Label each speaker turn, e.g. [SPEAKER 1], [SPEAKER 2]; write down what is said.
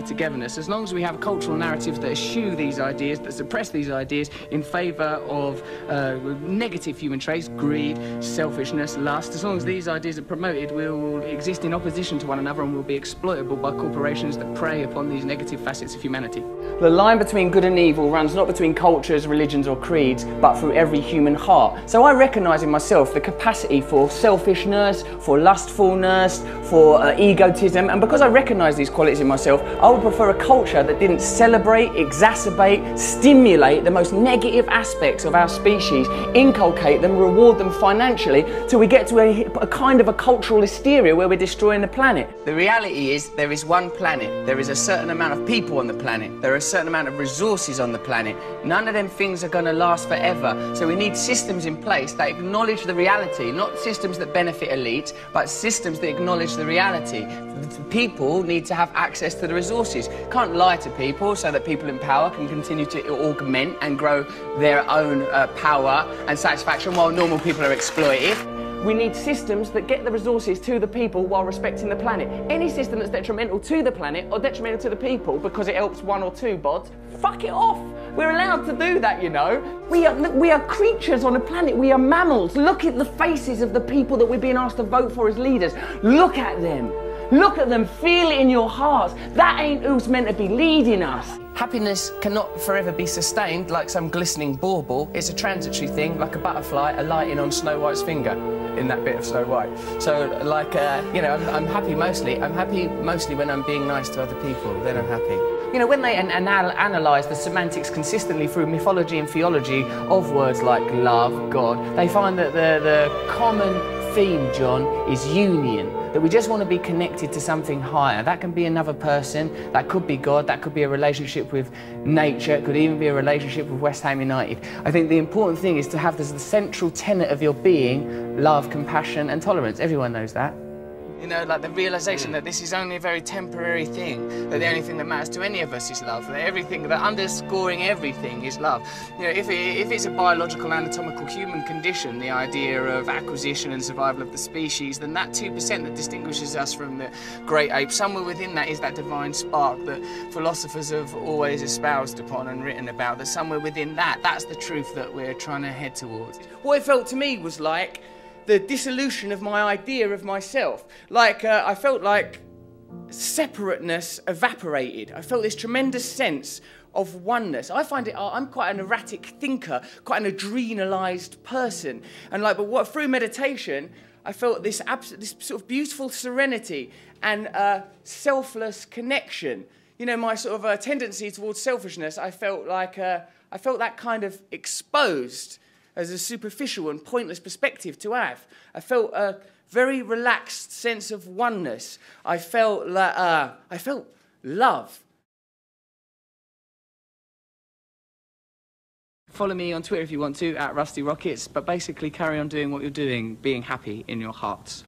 [SPEAKER 1] togetherness, as long as we have cultural narratives that eschew these ideas, that suppress these ideas in favour of negative human traits, greed, selfishness, lust, as long as these ideas are promoted, we'll exist in opposition to one another and will be exploitable by corporations that prey upon these negative facets of humanity. The line between good and evil runs not between cultures, religions or creeds, but through every human heart. So I recognise in myself the capacity for selfishness, for lustfulness, for egotism, and because I recognise these qualities in myself, I would prefer a culture that didn't celebrate, exacerbate, stimulate the most negative aspects of our species, inculcate them, reward them financially, till we get to a kind of a cultural hysteria where we're destroying the planet. The reality is there is one planet, there is a certain amount of people on the planet, there are a certain amount of resources on the planet. None of them things are going to last forever, so we need systems in place that acknowledge the reality, not systems that benefit elites, but systems that acknowledge the reality. People need to have access to the resources. Can't lie to people so that people in power can continue to augment and grow their own power and satisfaction while normal people are exploited. We need systems that get the resources to the people while respecting the planet. Any system that's detrimental to the planet or detrimental to the people because it helps one or two bods, fuck it off. We're allowed to do that, you know. We are creatures on a planet. We are mammals. Look at the faces of the people that we're being asked to vote for as leaders. Look at them. Look at them. Feel it in your hearts. That ain't who's meant to be leading us. Happiness cannot forever be sustained like some glistening bauble. It's a transitory thing, like a butterfly alighting on Snow White's finger in that bit of Snow White. So, like, you know, I'm happy mostly. I'm happy mostly when I'm being nice to other people. Then I'm happy. You know, when they analyse the semantics consistently through mythology and theology of words like love, God, they find that the common theme, John, is union. That we just want to be connected to something higher. That can be another person, that could be God, that could be a relationship with nature, it could even be a relationship with West Ham United. I think the important thing is to have as the central tenet of your being love, compassion and tolerance. Everyone knows that. You know, like the realisation that this is only a very temporary thing, that the only thing that matters to any of us is love, that everything, that underscoring everything is love. You know, if it's a biological, anatomical human condition, the idea of acquisition and survival of the species, then that 2% that distinguishes us from the great apes, somewhere within that is that divine spark that philosophers have always espoused upon and written about, that somewhere within that, that's the truth that we're trying to head towards. What it felt to me was like the dissolution of my idea of myself. Like, I felt like separateness evaporated. I felt this tremendous sense of oneness. I find it, I'm quite an erratic thinker, quite an adrenalised person. And like, but through meditation, I felt this sort of beautiful serenity and selfless connection. You know, my sort of tendency towards selfishness, I felt like, I felt that kind of exposed as a superficial and pointless perspective to have. I felt a very relaxed sense of oneness. I felt love. Follow me on Twitter if you want to, @RustyRockets, but basically carry on doing what you're doing, being happy in your hearts.